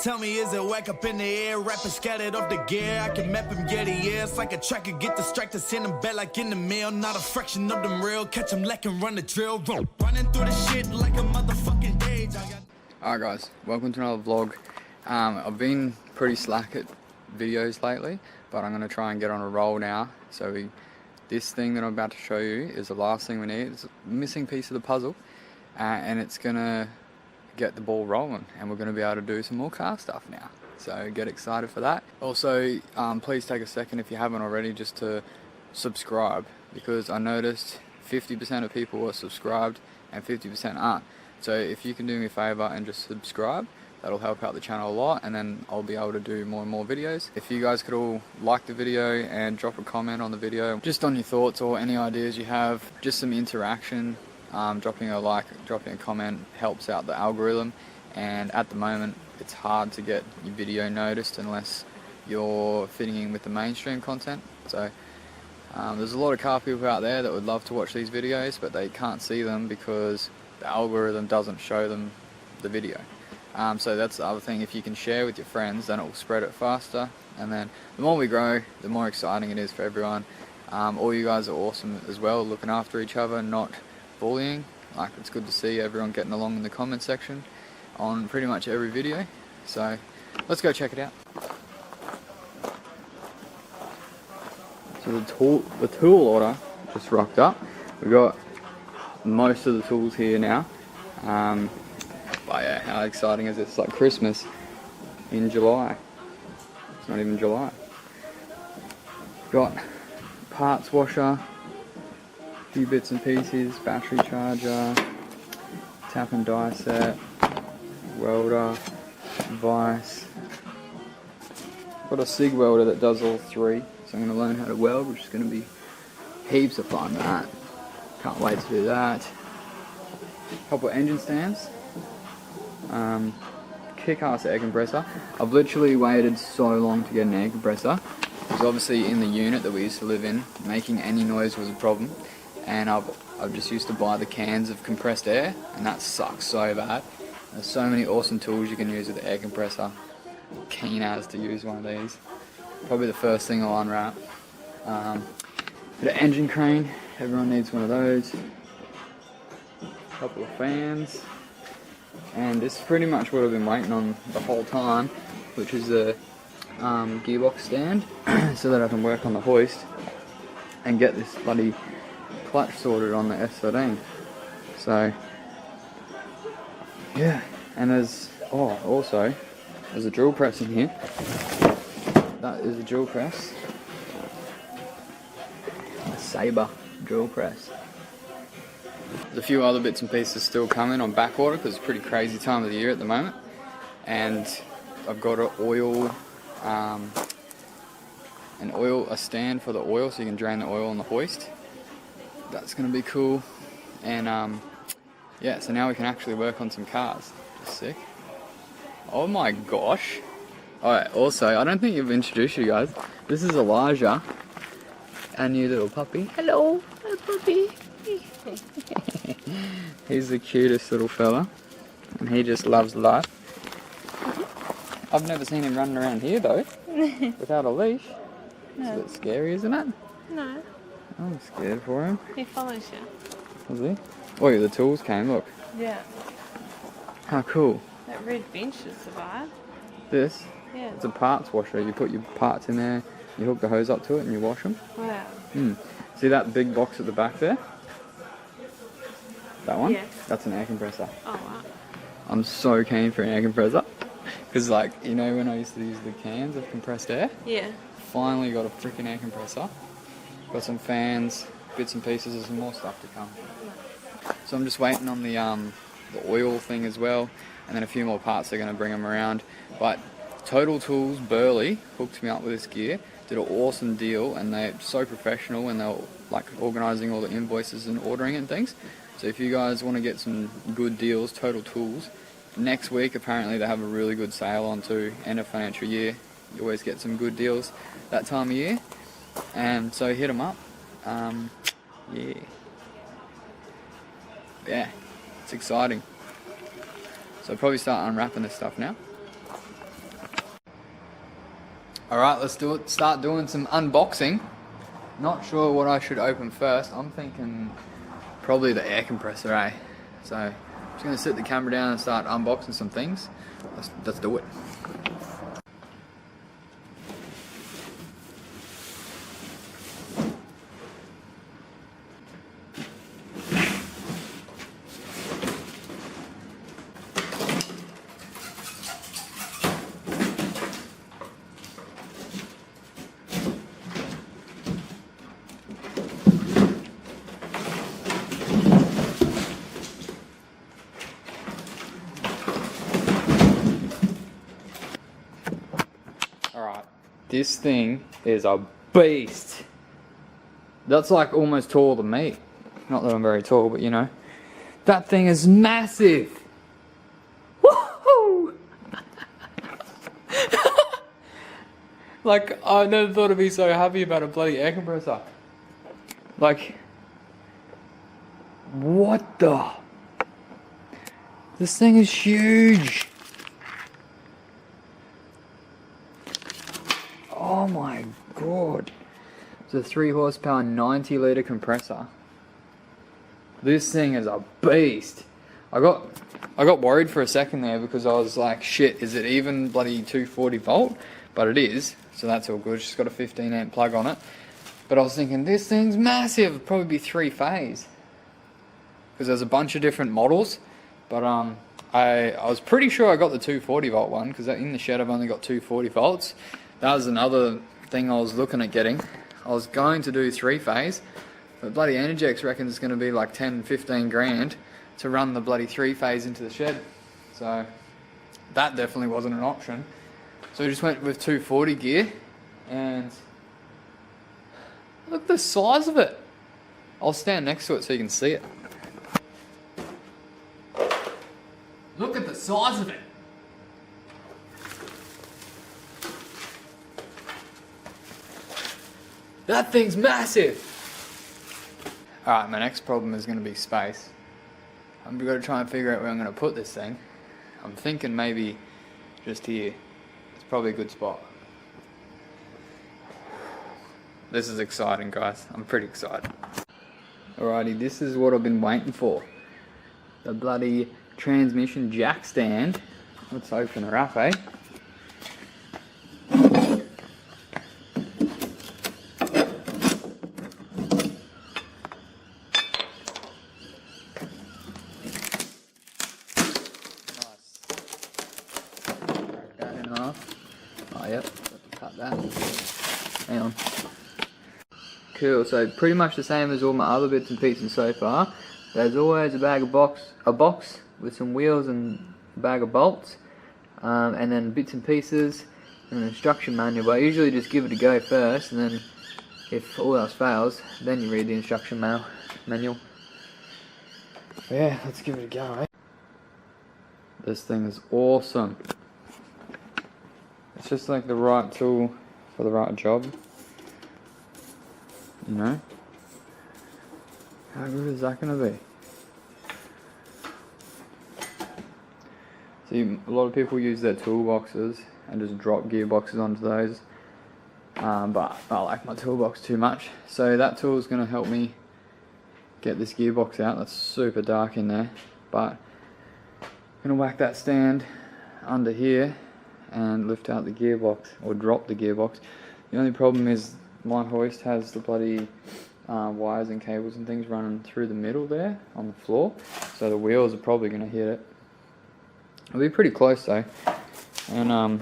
Tell me, is it whack up in the air? Rapping scattered off the gear. I can map him, get it, yeah. It's like a tracker, get distracted, send him back like in the mail. Not a fraction of them real. Catch him lacking, run the drill. Running through the shit like a motherfucking gauge. Alright guys, welcome to another vlog. I've been pretty slack at videos lately, but I'm going to try and get on a roll now. So this thing that I'm about to show you is the last thing we need. It's a missing piece of the puzzle, and it's going to get the ball rolling, and we're going to be able to do some more car stuff now. So get excited for that. Also, please take a second if you haven't already just to subscribe, because I noticed 50% of people are subscribed and 50% aren't. So if you can do me a favour and just subscribe, that'll help out the channel a lot, and then I'll be able to do more and more videos. If you guys could all like the video and drop a comment on the video, just on your thoughts or any ideas you have, just some interaction. Dropping a like, dropping a comment helps out the algorithm, and at the moment it's hard to get your video noticed unless you're fitting in with the mainstream content. So there's a lot of car people out there that would love to watch these videos, but they can't see them because the algorithm doesn't show them the video. So that's the other thing. If you can share with your friends, then it will spread it faster, and then the more we grow, the more exciting it is for everyone. All you guys are awesome as well, looking after each other, not bullying. Like, it's good to see everyone getting along in the comment section on pretty much every video. So let's go check it out. So the tool order just rocked up. We got most of the tools here now. But yeah, how exciting is this? It's like Christmas in July. It's not even July. Got parts washer, few bits and pieces, battery charger, tap and die set, welder, vise. Got a SIG welder that does all three, so I'm going to learn how to weld, which is going to be heaps of fun. That can't wait to do that. Couple of engine stands, kick-ass air compressor. I've literally waited so long to get an air compressor, because obviously in the unit that we used to live in, making any noise was a problem. And I've just used to buy the cans of compressed air, and that sucks so bad. There's so many awesome tools you can use with the air compressor. Keen as to use one of these. Probably the first thing I'll unwrap. Bit of engine crane, everyone needs one of those. Couple of fans. And this is pretty much what I've been waiting on the whole time, which is a gearbox stand, so that I can work on the hoist and get this bloody clutch sorted on the S13. So yeah, and there's also there's a drill press in here. That is a drill press, a Sabre drill press. There's a few other bits and pieces still coming on back order because it's a pretty crazy time of the year at the moment. And I've got a stand for the oil, so you can drain the oil on the hoist. That's going to be cool. And yeah, so now we can actually work on some cars. Just sick. Oh my gosh. Alright, also, I don't think you've introduced you guys. This is Elijah, our new little puppy. Hello, little puppy. He's the cutest little fella, and he just loves life. I've never seen him running around here though, without a leash. No. It's a bit scary, isn't it? No. I'm scared for him. He follows you. Does he? Oh yeah, the tools came, look. Yeah. How cool. That red bench has survived. This? Yeah. It's a parts washer. You put your parts in there, you hook the hose up to it and you wash them. Wow. See that big box at the back there? That one? Yeah. That's an air compressor. Oh wow. I'm so keen for an air compressor. Because like, you know when I used to use the cans of compressed air? Yeah. Finally got a freaking air compressor. Got some fans, bits and pieces, and some more stuff to come. So I'm just waiting on the oil thing as well, and then a few more parts. They're going to bring them around. But Total Tools Burleigh hooked me up with this gear, did an awesome deal, and they're so professional, and they're like organising all the invoices and ordering and things. So if you guys want to get some good deals, Total Tools, next week apparently they have a really good sale on too, end of financial year. You always get some good deals that time of year, and so hit them up. Yeah, it's exciting. So I'll probably start unwrapping this stuff now. Alright, let's do it. Start doing some unboxing. Not sure what I should open first. I'm thinking probably the air compressor, eh? So I'm just going to sit the camera down and start unboxing some things. Let's do it. Alright, this thing is a beast. That's like almost taller than me. Not that I'm very tall, but you know. That thing is massive. Woohoo! Like, I never thought I'd be so happy about a bloody air compressor. Like, what the? This thing is huge. Oh my god. It's a 3 horsepower 90 litre compressor. This thing is a beast. I got worried for a second there because I was like, shit, is it even bloody 240 volt? But it is, so that's all good. It's just got a 15 amp plug on it. But I was thinking, this thing's massive. It'd probably be 3-phase. Because there's a bunch of different models. But I was pretty sure I got the 240 volt one, because in the shed I've only got 240 volts. That was another thing I was looking at getting. I was going to do 3-phase, but bloody Energix reckons it's going to be like 10-15 grand to run the bloody 3-phase into the shed. So that definitely wasn't an option. So we just went with 240 gear, and look at the size of it. I'll stand next to it so you can see it. Look at the size of it. That thing's massive! Alright, my next problem is going to be space. I'm going to try and figure out where I'm going to put this thing. I'm thinking maybe just here. It's probably a good spot. This is exciting, guys. I'm pretty excited. Alrighty, this is what I've been waiting for. The bloody transmission jack stand. Let's open her up, eh? Oh yep, cut that. Hang on. Cool, so pretty much the same as all my other bits and pieces so far. There's always a box with some wheels and a bag of bolts, and then bits and pieces and an instruction manual. But I usually just give it a go first, and then if all else fails, then you read the instruction manual. But yeah, let's give it a go, eh? This thing is awesome. It's just like the right tool for the right job. You know? How good is that going to be? See, a lot of people use their toolboxes and just drop gearboxes onto those. But I like my toolbox too much. So that tool is going to help me get this gearbox out. That's super dark in there. But I'm going to whack that stand under here and lift out the gearbox, or drop the gearbox. The only problem is my hoist has the bloody wires and cables and things running through the middle there on the floor, so the wheels are probably going to hit it. It'll be pretty close though, and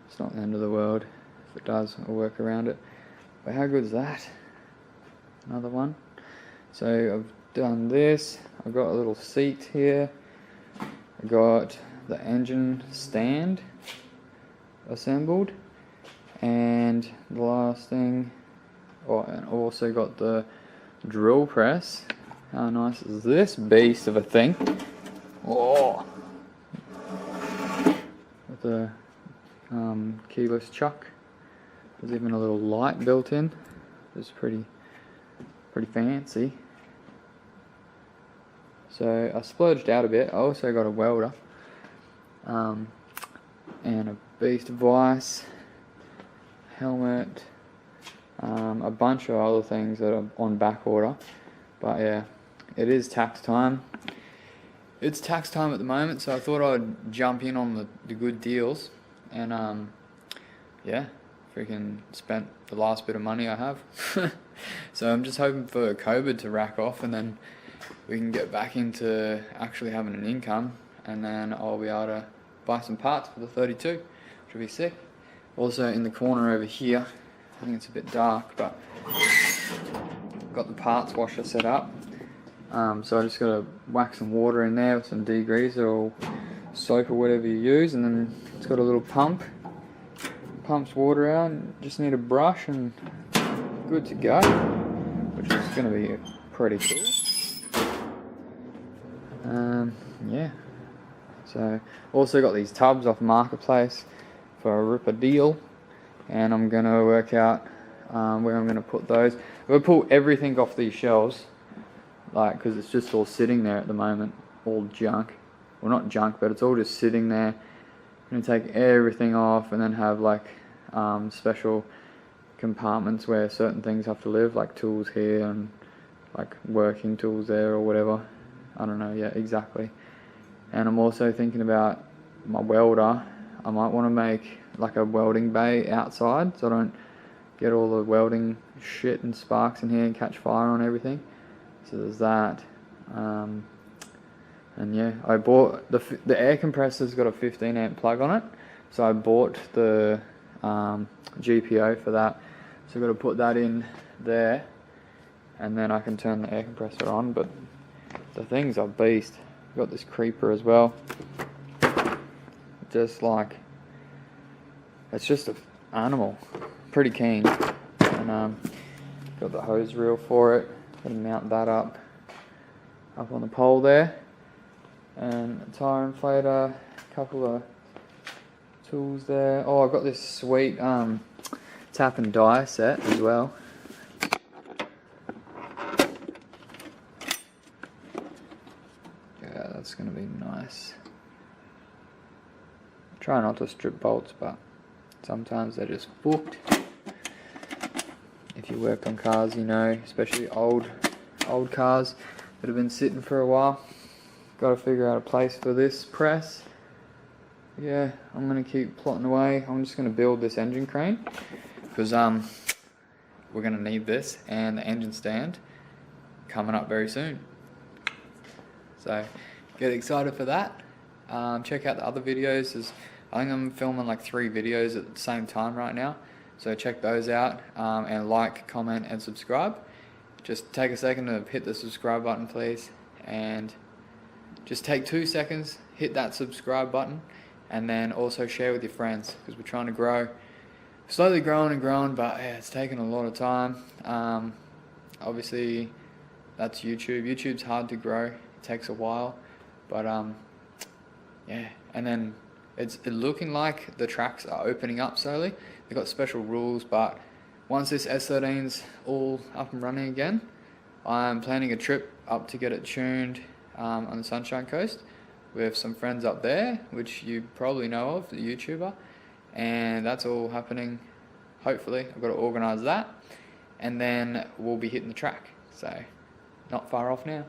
it's not the end of the world. If it does, I'll work around it. But how good is that? Another one. So I've done this. I've got a little seat here. I got the engine stand assembled, and the last thing, and also got the drill press. How nice is this beast of a thing? Oh, with the keyless chuck. There's even a little light built in. It's pretty fancy. So I splurged out a bit. I also got a welder. and a beast vice, helmet, a bunch of other things that are on back order. But yeah, it is tax time. It's tax time at the moment, so I thought I'd jump in on the good deals, and yeah, freaking spent the last bit of money I have. So I'm just hoping for COVID to rack off, and then we can get back into actually having an income, and then I'll be able to buy some parts for the 32, which will be sick. Also in the corner over here, I think it's a bit dark, but got the parts washer set up. So I just got to whack some water in there with some degreaser or soap or whatever you use, and then it's got a little pump. Pumps water out, and just need a brush and good to go, which is going to be pretty cool. Yeah. So also got these tubs off Marketplace for a ripper deal, and I'm going to work out where I'm going to put those. I'm going to pull everything off these shelves, like, because it's just all sitting there at the moment, all junk. Well, not junk, but it's all just sitting there. I'm going to take everything off and then have like special compartments where certain things have to live, like tools here and like working tools there or whatever. I don't know yet exactly. And I'm also thinking about my welder. I might want to make like a welding bay outside so I don't get all the welding shit and sparks in here and catch fire on everything. So there's that. And yeah, I bought the air compressor's got a 15 amp plug on it, so I bought the GPO for that. So I've got to put that in there, and then I can turn the air compressor on. But the thing's a beast. I've got this creeper as well. Just like, it's just an animal. Pretty keen. And got the hose reel for it. Got to mount that up on the pole there. And a tire inflator, a couple of tools there. Oh, I've got this sweet tap and die set as well. Yeah, that's going to be nice. Try not to strip bolts, but sometimes they're just booked. If you worked on cars, you know, especially old cars that have been sitting for a while. Got to figure out a place for this press. Yeah, I'm going to keep plotting away. I'm just going to build this engine crane, because we're going to need this and the engine stand coming up very soon. So get excited for that. Check out the other videos. I think I'm filming like 3 videos at the same time right now. So check those out, and like, comment and subscribe. Just take a second to hit the subscribe button, please, and just take 2 seconds, hit that subscribe button, and then also share with your friends, because we're trying to grow. Slowly growing and growing, but yeah, it's taken a lot of time. Obviously, that's YouTube. YouTube's hard to grow. It takes a while, but yeah. And then it's looking like the tracks are opening up slowly. They've got special rules, but once this S13's all up and running again, I'm planning a trip up to get it tuned on the Sunshine Coast with some friends up there, which you probably know of, the YouTuber, and that's all happening. Hopefully, I've got to organise that, and then we'll be hitting the track, so not far off now.